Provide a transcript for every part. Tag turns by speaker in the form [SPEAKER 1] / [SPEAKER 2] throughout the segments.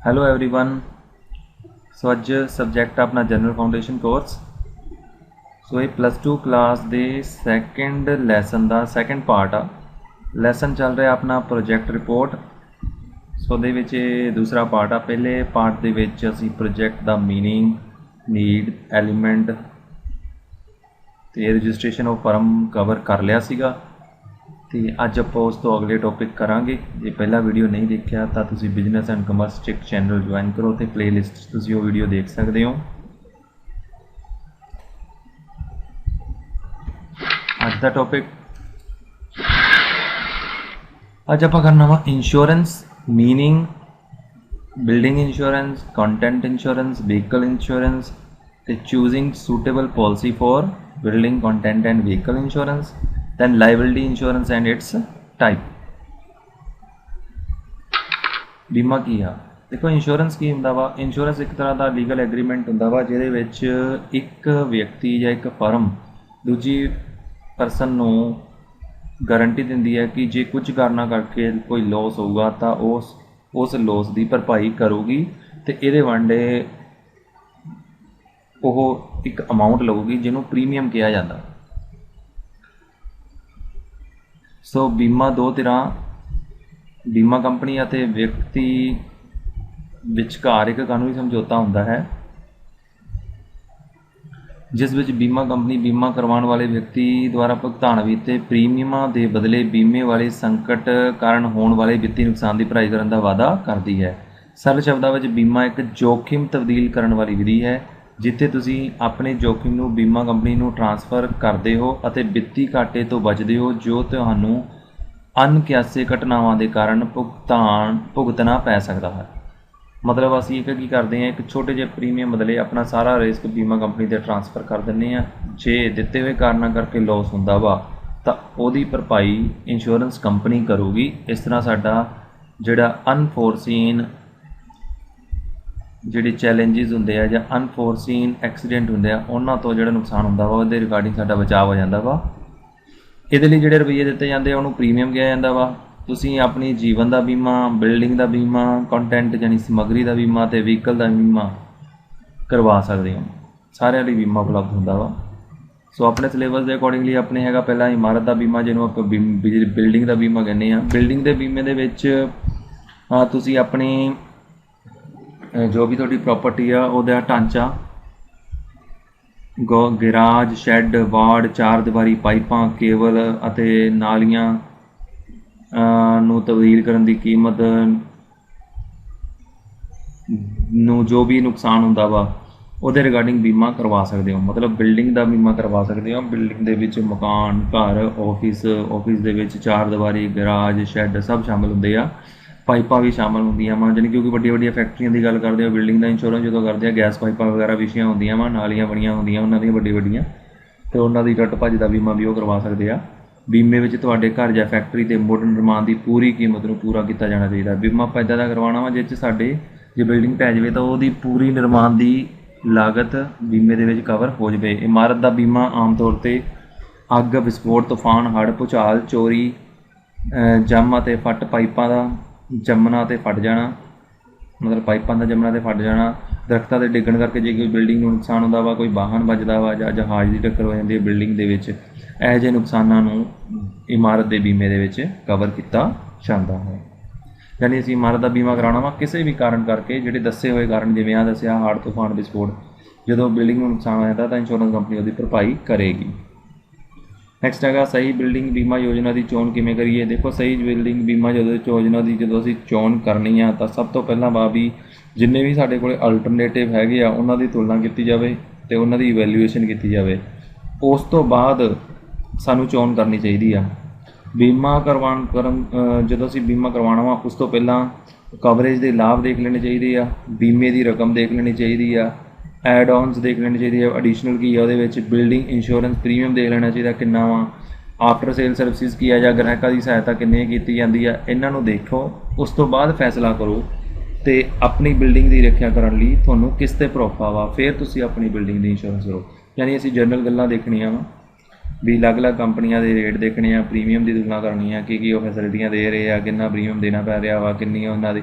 [SPEAKER 1] Hello everyone. So अज subject अपना general foundation course. So ये +2 क्लास के सैकेंड लैसन का सैकेंड पार्ट आ। लैसन चल रहा अपना प्रोजैक्ट रिपोर्ट। सो ये दूसरा पार्ट आ। पहले पार्ट के असी प्रोजैक्ट का मीनिंग, नीड, एलीमेंट तो रजिस्ट्रेशन ऑफ फर्म कवर कर लिया सीगा। तो अज आप उस तो अगले टॉपिक करांगे। जे पहला वीडियो नहीं देखा तो तुसी business and commerce tick channel join करो तो प्लेलिस्ट तुसी वो वीडियो देख सकते हो। अज का टॉपिक अज आप करना वा insurance, meaning, building insurance, content insurance, vehicle insurance ते choosing suitable policy for building, content and vehicle insurance, then liability insurance and its type. बीमा की आ देखो, इंश्योरेंस की होंदा वा। इंश्योरेंस एक तरह का लीगल एग्रीमेंट होंदा वा जिहदे विच एक व्यक्ति या एक फर्म दूजी परसन नूं गारंटी दिंदी है कि जे कुछ कारणा करके कोई लॉस होगा तो उस लॉस की भरपाई करूगी तो ये वांडे वो एक अमाउंट लऊगी जिन्हों प्रीमियम कहा जाता। सो बीमा दो तरह, बीमा कंपनी और व्यक्ति विचकार एक कानूनी समझौता होता है जिस विच बीमा कंपनी बीमा करवाने वाले व्यक्ति द्वारा भुगतान कीते प्रीमियमां के बदले बीमे वाले संकट कारण होने वाले वित्तीय नुकसान की भराई करने का वादा करती है। सरल शब्दों में बीमा एक जोखिम तब्दील करने वाली विधि है जिथे तुसी अपने जोखिम नूं बीमा कंपनी नूं ट्रांसफर करते हो और वित्ती घाटे तो बचते हो जो तुहानूं अनकियासे घटनावां के कारण भुगतना पै सकता है। मतलब असी एक की करते हैं, एक छोटे जे प्रीमियम बदले अपना सारा रिस्क बीमा कंपनी से ट्रांसफर कर दें। जे दिते हुए कारण करके लॉस होंदा वा तो वही भरपाई इंश्योरेंस कंपनी करूगी। इस तरह साडा जिहड़ा अनफोरसीन जिहड़े चैलेंजिज होंदे आ जां अनफोरसीन एक्सीडेंट होंदे आ उन्हां तो जिहड़ा नुकसान होंदा वा उहदे रिगार्डिंग साडा बचाव हो जांदा वा। इहदे लई जिहड़े रुपये दिते जांदे आ उहनूं प्रीमियम कहा जांदा वा। तुसीं अपनी जीवन का बीमा, बिल्डिंग का बीमा, कंटेंट यानी समग्री का बीमा तो व्हीकल का बीमा करवा सकते हो। सारिਆਂ ਲਈ बीमा उपलब्ध होंदा वा। सो अपने सिलेबस के अकॉर्डिंगली अपने हैगा पहला इमारत का बीमा जिन्हों आप बिल्डिंग का बीमा कहने हैं। बिल्डिंग के बीमे दे विच तुसीं अपनी जो भी तुहाडी प्रॉपर्टी आ उहदा ढांचा, गिराज, शैड, वार्ड, चार दीवारी, पाइपां, केबल अते नालियां नूं तब्दील करन दी कीमत नूं जो भी नुकसान होंदा वा उहदे रिगार्डिंग बीमा करवा सकते हो। मतलब बिल्डिंग का बीमा करवा सकते हो। बिल्डिंग दे विच मकान, घर, ऑफिस दे विच चार दीवारी, गिराज, शैड सब शामिल होंदे आ। पाइपां भी शामिल होंदियां वा, जानी क्योंकि वड्डियां वड्डियां फैक्ट्रियां की गल करते हो। बिल्डिंग का इंश्योरेंस जो करते हैं गैस पाइपां वगैरह विछियां होंदियां वा, नालियां बणियां होंदियां उन्हां दियां वड्डियां वड्डियां, तो उन्हां दी टुट भज दा बीमा भी वो करवा सकते हैं। बीमे में तुहाडे घर या फैक्ट्री के मुड़ निर्माण की पूरी कीमत नूं पूरा किया जाना चाहिए। बीमा ਆਪਾਂ इदां दा करवाना वा जिस साडे जे बिल्डिंग ढह जाए तो वो पूरी निर्माण की लागत बीमे दे विच कवर हो जाए। इमारत का बीमा आम तौर पर अग, विस्फोट, तूफान, हड़, भूचाल, चोरी, जम अते फट पाइपां का जमना ते फट जाना, मतलब पाइपां का जमना ते फट जाना, दरख्तां ते डिगण करके जे कोई बिल्डिंग नूं नुकसान होंदा वा, कोई वाहन वजदा वा जां जहाज़ की टक्कर हो जाती है बिल्डिंग दे विच, ਇਹੋ ਜਿਹੇ नुकसानां नूं इमारत के बीमे दे विच कवर किया जाता है। यानी असीं इमारत का बीमा कराउणा वा किसी भी कारण करके जिहड़े दस्से हुए कारण जिवें आ दस्सिआ हड़, तूफान, विस्फोट, जदों बिल्डिंग नूं नुकसान हो जाता तो इंश्योरेंस कंपनी उसकी भरपाई करेगी। नैक्सट है सही बिल्डिंग बीमा योजना की चोण किवें करिए। देखो सही बिल्डिंग बीमा योजना की जो असीं चोण करनी आ तो सब तो पहला वा भी जिन्ने भी साडे कोले अल्टरनेटिव हैगे आ उन्हां दी तुलना की जाए तो उन्हां दी इवैल्यूएशन की जाए। उस तो बाद सानू चोण करनी चाहिए आ। बीमा जो असीं बीमा करवाना वा उस तो पहला कवरेज के लाभ देख लेने चाहिए आ, बीमे की रकम देख लेनी चाहिए आ, एड ऑनस देख लेने चाहिए, एडिशनल की है वो बिल्डिंग इंश्योरेंस प्रीमियम देख लेना चाहिए किन्ना वा, आफ्टर सेल सर्विसिज की है या ग्राहकों की सहायता किन्नी की जाती है, इन्हों देखो। उस तो बाद फैसला करो तो अपनी बिल्डिंग की रक्षा करने लई तुहानूं किस ते भरोसा वा, फिर तुसीं अपनी बिल्डिंग की इंश्योरेंस करो। यानी असीं जनरल गल्लां देखणियां वा भी अलग अलग कंपनियां के रेट देखने, प्रीमियम की तुलना करनी है कि वो फैसिलिटियां दे रहे हैं, कितना प्रीमियम देना पै रहा वा, किन्नी उन्होंने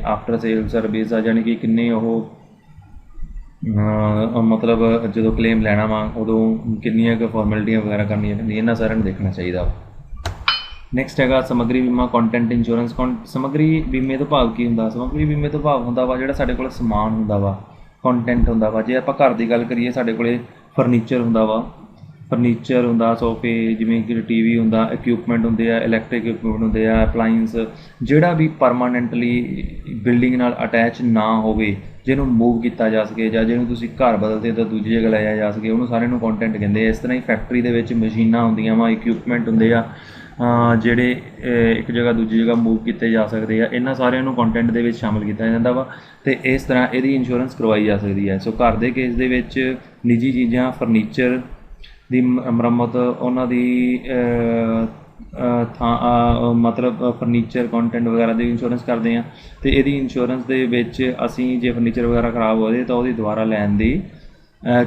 [SPEAKER 1] ਆਫਟਰ ਸੇਲ ਸਰਵਿਸ ਆ, ਜਾਣੀ ਕਿ ਕਿੰਨੇ ਉਹ ਮਤਲਬ ਜਦੋਂ ਕਲੇਮ ਲੈਣਾ ਵਾ ਉਦੋਂ ਕਿੰਨੀਆਂ ਕੁ ਫਾਰਮੈਲਿਟੀਆਂ ਵਗੈਰਾ ਕਰਨੀਆਂ ਪੈਂਦੀਆਂ, ਇਹਨਾਂ ਸਾਰਿਆਂ ਨੂੰ ਦੇਖਣਾ ਚਾਹੀਦਾ ਵਾ। ਨੈਕਸਟ ਹੈਗਾ ਸਮੱਗਰੀ ਬੀਮਾ ਕੰਟੈਂਟ ਇੰਸ਼ੋਰੈਂਸ। ਸਮੱਗਰੀ ਬੀਮੇ ਤੋਂ ਭਾਵ ਕੀ ਹੁੰਦਾ? ਸਮੱਗਰੀ ਬੀਮੇ ਤੋਂ ਭਾਵ ਹੁੰਦਾ ਵਾ ਜਿਹੜਾ ਸਾਡੇ ਕੋਲ ਸਮਾਨ ਹੁੰਦਾ ਵਾ, ਕੰਟੈਂਟ ਹੁੰਦਾ ਵਾ। ਜੇ ਆਪਾਂ ਘਰ ਦੀ ਗੱਲ ਕਰੀਏ, ਸਾਡੇ ਕੋਲ ਫਰਨੀਚਰ ਹੁੰਦਾ ਵਾ, ਫਰਨੀਚਰ ਹੁੰਦਾ, ਸੋਫੇ, ਜਿਵੇਂ ਕਿ ਟੀਵੀ ਹੁੰਦਾ, ਇਕਵਿਪਮੈਂਟ ਹੁੰਦੇ ਆ, ਇਲੈਕਟ੍ਰਿਕ ਇਕਵਿਪਮੈਂਟ ਹੁੰਦੇ ਆ, ਅਪਲਾਈਨਸ, ਜਿਹੜਾ ਵੀ ਪਰਮਾਨੈਂਟਲੀ ਬਿਲਡਿੰਗ ਨਾਲ ਅਟੈਚ ਨਾ ਹੋਵੇ, ਜਿਹਨੂੰ ਮੂਵ ਕੀਤਾ ਜਾ ਸਕੇ ਜਾਂ ਜਿਹਨੂੰ ਤੁਸੀਂ ਘਰ ਬਦਲਦੇ ਤਾਂ ਦੂਜੀ ਜਗ੍ਹਾ ਲੈ ਜਾ ਸਕੇ, ਉਹਨੂੰ ਸਾਰਿਆਂ ਨੂੰ ਕੰਟੈਂਟ ਕਹਿੰਦੇ ਆ। ਇਸ ਤਰ੍ਹਾਂ ਹੀ ਫੈਕਟਰੀ ਦੇ ਵਿੱਚ ਮਸ਼ੀਨਾਂ ਹੁੰਦੀਆਂ ਵਾ, ਇਕਵਿਪਮੈਂਟ ਹੁੰਦੇ ਆ ਜਿਹੜੇ ਇੱਕ ਜਗ੍ਹਾ ਦੂਜੀ ਜਗ੍ਹਾ ਮੂਵ ਕੀਤੇ ਜਾ ਸਕਦੇ ਆ, ਇਹਨਾਂ ਸਾਰਿਆਂ ਨੂੰ ਕੰਟੈਂਟ ਦੇ ਵਿੱਚ ਸ਼ਾਮਿਲ ਕੀਤਾ ਜਾਂਦਾ ਵਾ। ਅਤੇ ਇਸ ਤਰ੍ਹਾਂ ਇਹਦੀ ਇੰਸ਼ੋਰੈਂਸ ਕਰਵਾਈ ਜਾ ਸਕਦੀ ਹੈ। ਸੋ ਘਰ ਦੇ ਕੇਸ ਦੇ ਵਿੱਚ ਨਿੱਜੀ ਚੀਜ਼ਾਂ, ਫਰਨੀਚਰ ਦੀ ਮੁਰੰਮਤ, ਉਹਨਾਂ ਦੀ ਥਾਂ ਮਤਲਬ ਫਰਨੀਚਰ ਕੰਟੈਂਟ ਵਗੈਰਾ ਦੀ ਇੰਸ਼ੋਰੈਂਸ ਕਰਦੇ ਹਾਂ। ਅਤੇ ਇਹਦੀ ਇੰਸ਼ੋਰੈਂਸ ਦੇ ਵਿੱਚ ਅਸੀਂ ਜੇ ਫਰਨੀਚਰ ਵਗੈਰਾ ਖਰਾਬ ਹੋ ਜਾਵੇ ਤਾਂ ਉਹਦੀ ਦੁਬਾਰਾ ਲੈਣ ਦੀ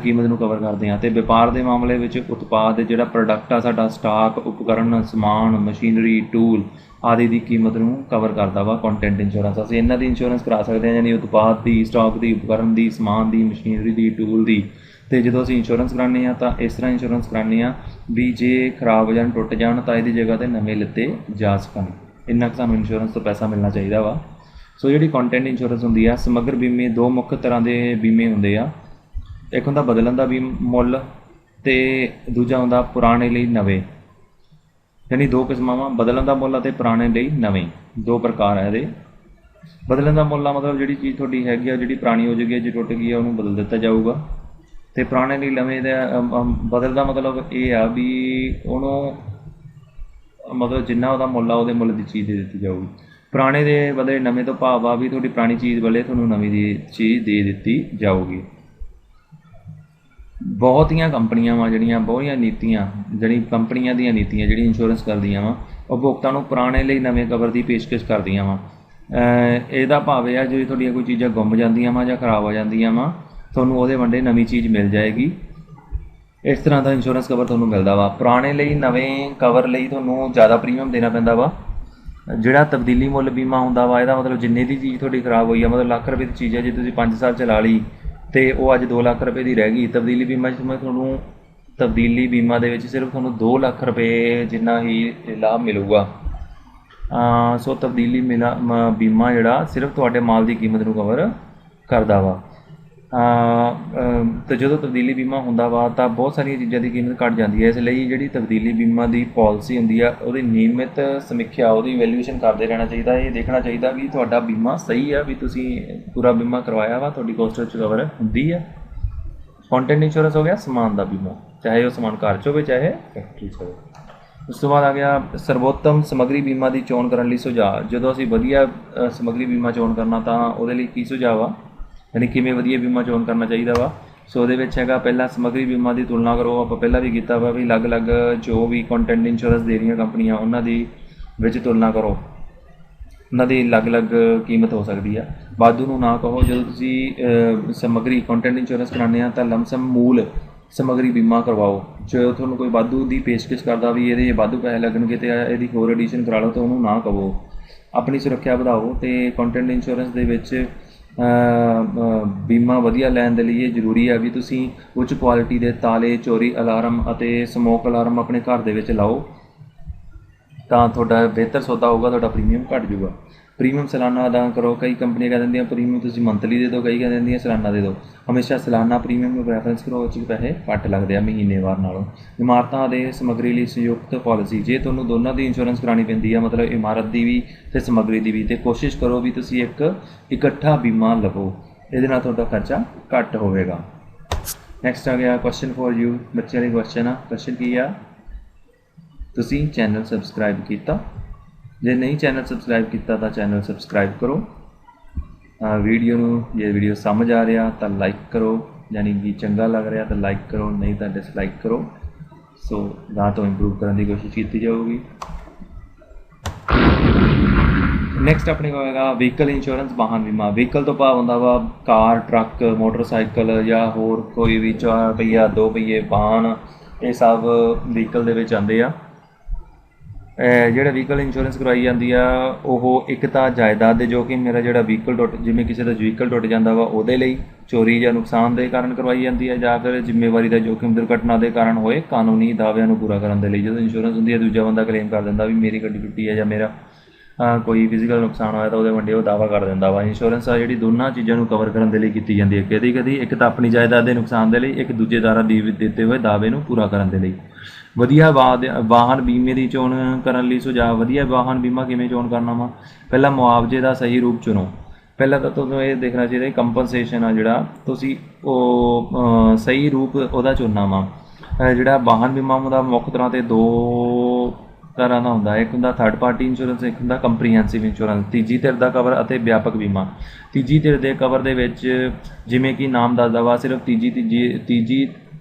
[SPEAKER 1] ਕੀਮਤ ਨੂੰ ਕਵਰ ਕਰਦੇ ਹਾਂ। ਅਤੇ ਵਪਾਰ ਦੇ ਮਾਮਲੇ ਵਿੱਚ ਉਤਪਾਦ ਜਿਹੜਾ ਪ੍ਰੋਡਕਟ ਆ ਸਾਡਾ, ਸਟਾਕ, ਉਪਕਰਨ, ਸਮਾਨ, ਮਸ਼ੀਨਰੀ, ਟੂਲ ਆਦਿ ਦੀ ਕੀਮਤ ਨੂੰ ਕਵਰ ਕਰਦਾ ਵਾ ਕੰਟੈਂਟ ਇੰਸ਼ੋਰੈਂਸ। ਅਸੀਂ ਇਹਨਾਂ ਦੀ ਇੰਸ਼ੋਰੈਂਸ ਕਰਾ ਸਕਦੇ ਹਾਂ, ਯਾਨੀ ਉਤਪਾਦ ਦੀ, ਸਟਾਕ ਦੀ, ਉਪਕਰਨ ਦੀ, ਸਮਾਨ ਦੀ, ਮਸ਼ੀਨਰੀ ਦੀ, ਟੂਲ ਦੀ। ਅਤੇ ਜਦੋਂ ਅਸੀਂ ਇੰਸ਼ੋਰੈਂਸ ਕਰਾਉਂਦੇ ਹਾਂ ਤਾਂ ਇਸ ਤਰ੍ਹਾਂ ਇੰਸ਼ੋਰੈਂਸ ਕਰਾਉਂਦੇ ਹਾਂ ਵੀ ਜੇ ਖਰਾਬ ਹੋ ਜਾਣ, ਟੁੱਟ ਜਾਣ ਤਾਂ ਇਹਦੀ ਜਗ੍ਹਾ 'ਤੇ ਨਵੇਂ ਲਿੱਤੇ ਜਾ ਸਕਣ। ਇੰਨਾ ਕੁ ਸਾਨੂੰ ਇੰਸ਼ੋਰੈਂਸ ਤੋਂ ਪੈਸਾ ਮਿਲਣਾ ਚਾਹੀਦਾ ਵਾ। ਸੋ ਜਿਹੜੀ ਕੰਟੈਂਟ ਇੰਸ਼ੋਰੈਂਸ ਹੁੰਦੀ ਆ, ਸਮੱਗਰ ਬੀਮੇ ਦੋ ਮੁੱਖ ਤਰ੍ਹਾਂ ਦੇ ਬੀਮੇ ਹੁੰਦੇ ਆ। ਇੱਕ ਹੁੰਦਾ ਬਦਲਣ ਦਾ ਮੁੱਲ ਅਤੇ ਦੂਜਾ ਹੁੰਦਾ ਪੁਰਾਣੇ ਲਈ ਨਵੇਂ, ਯਾਨੀ ਦੋ ਕਿਸਮਾਂ ਵਾ, ਬਦਲਣ ਦਾ ਮੁੱਲ ਅਤੇ ਪੁਰਾਣੇ ਲਈ ਨਵੇਂ, ਦੋ ਪ੍ਰਕਾਰ ਹੈ ਇਹਦੇ। ਬਦਲਣ ਦਾ ਮੁੱਲ ਆ ਮਤਲਬ ਜਿਹੜੀ ਚੀਜ਼ ਤੁਹਾਡੀ ਹੈਗੀ ਆ, ਜਿਹੜੀ ਪੁਰਾਣੀ ਹੋ ਜਾਏਗੀ, ਜੇ ਟੁੱਟ ਗਈ ਆ ਉਹਨੂੰ ਬਦਲ ਦਿੱਤਾ ਜਾਊਗਾ। ਅਤੇ ਪੁਰਾਣੇ ਲਈ ਨਵੇਂ ਦਾ ਬਦਲ ਦਾ ਮਤਲਬ ਇਹ ਆ ਵੀ ਉਹਨੂੰ ਮਤਲਬ ਜਿੰਨਾ ਉਹਦਾ ਮੁੱਲ ਆ ਉਹਦੇ ਮੁੱਲ ਦੀ ਚੀਜ਼ ਦੇ ਦਿੱਤੀ ਜਾਊਗੀ। ਪੁਰਾਣੇ ਦੇ ਬਦਲੇ ਨਵੇਂ ਤੋਂ ਭਾਵ ਆ ਵੀ ਤੁਹਾਡੀ ਪੁਰਾਣੀ ਚੀਜ਼ ਬਦਲੇ ਤੁਹਾਨੂੰ ਨਵੀਂ ਦੀ ਚੀਜ਼ ਦੇ ਦਿੱਤੀ ਜਾਊਗੀ। ਬਹੁਤੀਆਂ ਕੰਪਨੀਆਂ ਵਾ ਜਿਹੜੀਆਂ, ਬਹੁਤੀਆਂ ਨੀਤੀਆਂ ਜਿਹੜੀ ਕੰਪਨੀਆਂ ਦੀਆਂ ਨੀਤੀਆਂ ਜਿਹੜੀ ਇੰਸ਼ੋਰੈਂਸ ਕਰਦੀਆਂ ਵਾ, ਉਪਭੋਗਤਾ ਨੂੰ ਪੁਰਾਣੇ ਲਈ ਨਵੇਂ ਕਵਰ ਦੀ ਪੇਸ਼ਕਸ਼ ਕਰਦੀਆਂ ਵਾ। ਇਹਦਾ ਭਾਵ ਇਹ ਆ ਜੇ ਤੁਹਾਡੀਆਂ ਕੋਈ ਚੀਜ਼ਾਂ ਗੁੰਮ ਜਾਂਦੀਆਂ ਵਾ ਜਾਂ ਖਰਾਬ ਹੋ ਜਾਂਦੀਆਂ ਵਾ, ਤੁਹਾਨੂੰ ਉਹਦੇ ਵੰਡੇ ਨਵੀਂ ਚੀਜ਼ ਮਿਲ ਜਾਏਗੀ। ਇਸ ਤਰ੍ਹਾਂ ਦਾ ਇੰਸ਼ੋਰੈਂਸ ਕਵਰ ਤੁਹਾਨੂੰ ਮਿਲਦਾ ਵਾ। ਪੁਰਾਣੇ ਲਈ ਨਵੇਂ ਕਵਰ ਲਈ ਤੁਹਾਨੂੰ ਜ਼ਿਆਦਾ ਪ੍ਰੀਮੀਅਮ ਦੇਣਾ ਪੈਂਦਾ ਵਾ। ਜਿਹੜਾ ਤਬਦੀਲੀ ਮੁੱਲ ਬੀਮਾ ਹੁੰਦਾ ਵਾ, ਇਹਦਾ ਮਤਲਬ ਜਿੰਨੇ ਦੀ ਚੀਜ਼ ਤੁਹਾਡੀ ਖਰਾਬ ਹੋਈ ਆ, ਮਤਲਬ ਲੱਖ ਰੁਪਏ ਦੀ ਚੀਜ਼ ਹੈ, ਜੇ ਤੁਸੀਂ 5 ਸਾਲ ਚਲਾ ਲਈ ਅਤੇ ਉਹ ਅੱਜ 2 ਲੱਖ ਰੁਪਏ ਦੀ ਰਹਿ ਗਈ, ਤਬਦੀਲੀ ਬੀਮਾ 'ਚ ਤੁਹਾਨੂੰ ਤਬਦੀਲੀ ਬੀਮਾ ਦੇ ਵਿੱਚ ਸਿਰਫ ਤੁਹਾਨੂੰ 2 ਲੱਖ ਰੁਪਏ ਜਿੰਨਾ ਹੀ ਲਾਭ ਮਿਲੂਗਾ। ਸੋ ਤਬਦੀਲੀ ਬੀਮਾ ਜਿਹੜਾ ਸਿਰਫ ਤੁਹਾਡੇ ਮਾਲ ਦੀ ਕੀਮਤ ਨੂੰ ਕਵਰ ਕਰਦਾ ਵਾ। ਅਤੇ ਜਦੋਂ ਤਬਦੀਲੀ ਬੀਮਾ ਹੁੰਦਾ ਵਾ ਤਾਂ ਬਹੁਤ ਸਾਰੀਆਂ ਚੀਜ਼ਾਂ ਦੀ ਕੀਮਤ ਘੱਟ ਜਾਂਦੀ ਹੈ। ਇਸ ਲਈ ਜਿਹੜੀ ਤਬਦੀਲੀ ਬੀਮਾ ਦੀ ਪਾਲਿਸੀ ਹੁੰਦੀ ਆ, ਉਹਦੀ ਨਿਯਮਿਤ ਸਮੀਖਿਆ, ਉਹਦੀ ਵੈਲਿਊਏਸ਼ਨ ਕਰਦੇ ਰਹਿਣਾ ਚਾਹੀਦਾ। ਇਹ ਦੇਖਣਾ ਚਾਹੀਦਾ ਵੀ ਤੁਹਾਡਾ ਬੀਮਾ ਸਹੀ ਆ, ਵੀ ਤੁਸੀਂ ਪੂਰਾ ਬੀਮਾ ਕਰਵਾਇਆ ਵਾ, ਤੁਹਾਡੀ ਕੋਸਟ ਵਿੱਚ ਕਵਰ ਹੁੰਦੀ ਹੈ। ਕੰਟੈਂਟ ਇੰਸ਼ੋਰੈਂਸ ਹੋ ਗਿਆ ਸਮਾਨ ਦਾ ਬੀਮਾ, ਚਾਹੇ ਉਹ ਸਮਾਨ ਘਰ 'ਚ ਹੋਵੇ ਚਾਹੇ ਫੈਕਟਰੀ 'ਚ ਹੋਵੇ। ਉਸ ਤੋਂ ਬਾਅਦ ਆ ਗਿਆ ਸਰਵੋਤਮ ਸਮੱਗਰੀ ਬੀਮਾ ਦੀ ਚੋਣ ਕਰਨ ਲਈ ਸੁਝਾਅ। ਜਦੋਂ ਅਸੀਂ ਵਧੀਆ ਸਮੱਗਰੀ ਬੀਮਾ ਚੋਣ ਕਰਨਾ ਤਾਂ ਉਹਦੇ ਲਈ ਕੀ ਸੁਝਾਅ ਆ, ਯਾਨੀ ਕਿਵੇਂ ਵਧੀਆ ਬੀਮਾ ਚੋਣ ਕਰਨਾ ਚਾਹੀਦਾ ਵਾ। ਸੋ ਉਹਦੇ ਵਿੱਚ ਹੈਗਾ ਪਹਿਲਾਂ ਸਮੱਗਰੀ ਬੀਮਾ ਦੀ ਤੁਲਨਾ ਕਰੋ। ਆਪਾਂ ਪਹਿਲਾਂ ਵੀ ਕੀਤਾ ਵਾ ਵੀ ਅਲੱਗ-ਅਲੱਗ ਜੋ ਵੀ ਕੰਟੈਂਟ ਇੰਸ਼ੋਰੈਂਸ ਦੇ ਰਹੀਆਂ ਕੰਪਨੀਆਂ, ਉਹਨਾਂ ਦੀ ਵਿੱਚ ਤੁਲਨਾ ਕਰੋ, ਉਹਨਾਂ ਦੀ ਅਲੱਗ-ਅਲੱਗ ਕੀਮਤ ਹੋ ਸਕਦੀ ਆ। ਵਾਧੂ ਨੂੰ ਨਾ ਕਹੋ। ਜਦੋਂ ਤੁਸੀਂ ਸਮੱਗਰੀ ਕੰਟੈਂਟ ਇੰਸ਼ੋਰੈਂਸ ਕਰਾਉਂਦੇ ਆ ਤਾਂ ਲਮਸਮ ਮੂਲ ਸਮੱਗਰੀ ਬੀਮਾ ਕਰਵਾਓ। ਜੇ ਤੁਹਾਨੂੰ ਕੋਈ ਵਾਧੂ ਦੀ ਪੇਸ਼ਕਸ਼ ਕਰਦਾ ਵੀ ਇਹਦੇ ਵਾਧੂ ਪੈਸੇ ਲੱਗਣਗੇ ਅਤੇ ਇਹਦੀ ਹੋਰ ਐਡੀਸ਼ਨ ਕਰਾ ਲਓ, ਤਾਂ ਉਹਨੂੰ ਨਾ ਕਹੋ। ਆਪਣੀ ਸੁਰੱਖਿਆ ਵਧਾਓ। ਅਤੇ ਕੰਟੈਂਟ ਇੰਸ਼ੋਰੈਂਸ ਦੇ ਵਿੱਚ ਬੀਮਾ ਵਧੀਆ ਲੈਣ ਦੇ ਲਈ ਇਹ ਜ਼ਰੂਰੀ ਹੈ ਵੀ ਤੁਸੀਂ ਉੱਚ ਕੁਆਲਿਟੀ ਦੇ ਤਾਲੇ, ਚੋਰੀ ਅਲਾਰਮ ਅਤੇ ਸਮੋਕ ਅਲਾਰਮ ਆਪਣੇ ਘਰ ਦੇ ਵਿੱਚ ਲਾਓ, ਤਾਂ ਤੁਹਾਡਾ ਬਿਹਤਰ ਸੌਦਾ ਹੋਊਗਾ, ਤੁਹਾਡਾ ਪ੍ਰੀਮੀਅਮ ਘੱਟ ਜੂਗਾ। ਪ੍ਰੀਮੀਅਮ ਸਾਲਾਨਾ ਅਦਾ ਕਰੋ। ਕਈ ਕੰਪਨੀਆਂ ਕਹਿ ਦਿੰਦੀਆਂ ਪ੍ਰੀਮੀਅਮ ਤੁਸੀਂ ਮੰਥਲੀ ਦੇ ਦਿਓ, ਕਈ ਕਹਿ ਦਿੰਦੀਆਂ ਸਾਲਾਨਾ ਦੇ ਦਿਓ। ਹਮੇਸ਼ਾ ਸਾਲਾਨਾ ਪ੍ਰੀਮੀਅਮ ਨੂੰ ਪ੍ਰੈਫਰੈਂਸ ਕਰੋ, ਉਹ 'ਚ ਪੈਸੇ ਘੱਟ ਲੱਗਦੇ ਆ ਮਹੀਨੇਵਾਰ ਨਾਲੋਂ। ਇਮਾਰਤਾਂ ਦੇ ਸਮੱਗਰੀ ਲਈ ਸੰਯੁਕਤ ਪਾਲਿਸੀ। ਜੇ ਤੁਹਾਨੂੰ ਦੋਨਾਂ ਦੀ ਇੰਸ਼ੋਰੈਂਸ ਕਰਾਉਣੀ ਪੈਂਦੀ ਆ, ਮਤਲਬ ਇਮਾਰਤ ਦੀ ਵੀ ਅਤੇ ਸਮੱਗਰੀ ਦੀ ਵੀ, ਅਤੇ ਕੋਸ਼ਿਸ਼ ਕਰੋ ਵੀ ਤੁਸੀਂ ਇੱਕ ਇਕੱਠਾ ਬੀਮਾ ਲਵੋ, ਇਹਦੇ ਨਾਲ ਤੁਹਾਡਾ ਖਰਚਾ ਘੱਟ ਹੋਵੇਗਾ। ਨੈਕਸਟ ਆ ਗਿਆ ਕੁਐਸਚਨ ਫॉर ਯੂ। ਬੱਚਿਆਂ ਲਈ ਕੁਐਸਚਨ ਆ। ਕੁਐਸਚਨ ਕੀ ਆ, ਤੁਸੀਂ ਚੈਨਲ ਸਬਸਕ੍ਰਾਈਬ ਕੀਤਾ? ਜੇ ਨਹੀਂ ਚੈਨਲ ਸਬਸਕ੍ਰਾਈਬ ਕੀਤਾ ਤਾਂ ਚੈਨਲ ਸਬਸਕ੍ਰਾਈਬ ਕਰੋ। ਵੀਡੀਓ ਨੂੰ ਜੇ ਵੀਡੀਓ ਸਮਝ ਆ ਰਿਹਾ ਤਾਂ ਲਾਈਕ ਕਰੋ, ਯਾਨੀ ਕਿ ਚੰਗਾ ਲੱਗ ਰਿਹਾ ਤਾਂ ਲਾਈਕ ਕਰੋ, ਨਹੀਂ ਤਾਂ ਡਿਸਲਾਈਕ ਕਰੋ। ਸੋ ਨਾ ਤੋਂ ਇੰਪਰੂਵ ਕਰਨ ਦੀ ਕੋਸ਼ਿਸ਼ ਕੀਤੀ ਜਾਊਗੀ। ਨੈਕਸਟ ਆਪਣੇ ਕੋਲ ਹੈਗਾ ਵਹੀਕਲ ਇੰਸ਼ੋਰੈਂਸ, ਵਾਹਨ ਬੀਮਾ। ਵਹੀਕਲ ਤੋਂ ਭਾਵ ਹੁੰਦਾ ਵਾ ਕਾਰ, ਟਰੱਕ, ਮੋਟਰਸਾਈਕਲ ਜਾਂ ਹੋਰ ਕੋਈ ਵੀ 4 ਪਹੀਆ 2 ਪਹੀਏ ਵਾਹਨ, ਇਹ ਸਭ ਵਹੀਕਲ ਦੇ ਵਿੱਚ ਆਉਂਦੇ ਆ। ਜਿਹੜਾ ਵਹੀਕਲ ਇੰਸ਼ੋਰੈਂਸ ਕਰਵਾਈ ਜਾਂਦੀ ਆ ਉਹ ਇੱਕ ਤਾਂ ਜਾਇਦਾਦ ਦੇ ਜੋਖਿਮ, ਮੇਰਾ ਜਿਹੜਾ ਵਹੀਕਲ ਟੁੱਟ, ਜਿਵੇਂ ਕਿਸੇ ਦਾ ਵਹੀਕਲ ਟੁੱਟ ਜਾਂਦਾ ਵਾ ਉਹਦੇ ਲਈ ਚੋਰੀ ਜਾਂ ਨੁਕਸਾਨ ਦੇ ਕਾਰਨ ਕਰਵਾਈ ਜਾਂਦੀ ਹੈ, ਜਾਂ ਫਿਰ ਜ਼ਿੰਮੇਵਾਰੀ ਦਾ ਜੋਖਿਮ ਦੁਰਘਟਨਾ ਦੇ ਕਾਰਨ ਹੋਏ ਕਾਨੂੰਨੀ ਦਾਅਵਿਆਂ ਨੂੰ ਪੂਰਾ ਕਰਨ ਦੇ ਲਈ। ਜਦੋਂ ਇੰਸ਼ੋਰੈਂਸ ਹੁੰਦੀ ਹੈ ਦੂਜਾ ਬੰਦਾ ਕਲੇਮ ਕਰ ਦਿੰਦਾ ਵੀ ਮੇਰੀ ਗੱਡੀ ਟੁੱਟੀ ਹੈ ਜਾਂ ਮੇਰਾ ਕੋਈ ਫਿਜ਼ੀਕਲ ਨੁਕਸਾਨ ਹੋਇਆ ਤਾਂ ਉਹਦੇ ਵੰਡੇ ਉਹ ਦਾਅਵਾ ਕਰ ਦਿੰਦਾ ਵਾ। ਇੰਸ਼ੋਰੈਂਸ ਆ ਜਿਹੜੀ ਦੋਨਾਂ ਚੀਜ਼ਾਂ ਨੂੰ ਕਵਰ ਕਰਨ ਦੇ ਲਈ ਕੀਤੀ ਜਾਂਦੀ ਹੈ, ਕਦੀ ਇੱਕ ਤਾਂ ਆਪਣੀ ਜਾਇਦਾਦ ਦੇ ਨੁਕਸਾਨ ਦੇ ਲਈ, ਇੱਕ ਦੂਜੇ ਦੁਆਰਾ ਦਿੱਤੇ ਹੋਏ ਦਾਅਵੇ ਨੂੰ ਪੂਰਾ ਕਰਨ ਦੇ ਲਈ। ਵਧੀਆ ਵਾਹਨ ਬੀਮੇ ਦੀ ਚੋਣ ਕਰਨ ਲਈ ਸੁਝਾਅ। ਵਧੀਆ ਵਾਹਨ ਬੀਮਾ ਕਿਵੇਂ ਚੋਣ ਕਰਨਾ ਵਾ? ਪਹਿਲਾਂ ਮੁਆਵਜ਼ੇ ਦਾ ਸਹੀ ਰੂਪ ਚੁਣੋ। ਪਹਿਲਾਂ ਤਾਂ ਤੁਹਾਨੂੰ ਇਹ ਦੇਖਣਾ ਚਾਹੀਦਾ ਕੰਪਨਸੇਸ਼ਨ ਆ ਜਿਹੜਾ ਤੁਸੀਂ ਉਹ ਸਹੀ ਰੂਪ ਉਹਦਾ ਚੁਣਨਾ ਵਾ। ਜਿਹੜਾ ਵਾਹਨ ਬੀਮਾ ਦਾ ਮੁੱਖ ਤਰ੍ਹਾਂ 'ਤੇ ਦੋ ਤਰ੍ਹਾਂ ਦਾ ਹੁੰਦਾ, ਇੱਕ ਹੁੰਦਾ ਥਰਡ ਪਾਰਟੀ ਇੰਸ਼ੋਰੈਂਸ, ਇੱਕ ਹੁੰਦਾ ਕੰਪਰੀਹੈਂਸਿਵ ਇੰਸ਼ੋਰੈਂਸ, ਤੀਜੀ ਧਿਰ ਦਾ ਕਵਰ ਅਤੇ ਵਿਆਪਕ ਬੀਮਾ। ਤੀਜੀ ਧਿਰ ਦੇ ਕਵਰ ਦੇ ਵਿੱਚ ਜਿਵੇਂ ਕਿ ਨਾਮ ਦੱਸਦਾ ਵਾ ਸਿਰਫ ਤੀਜੀ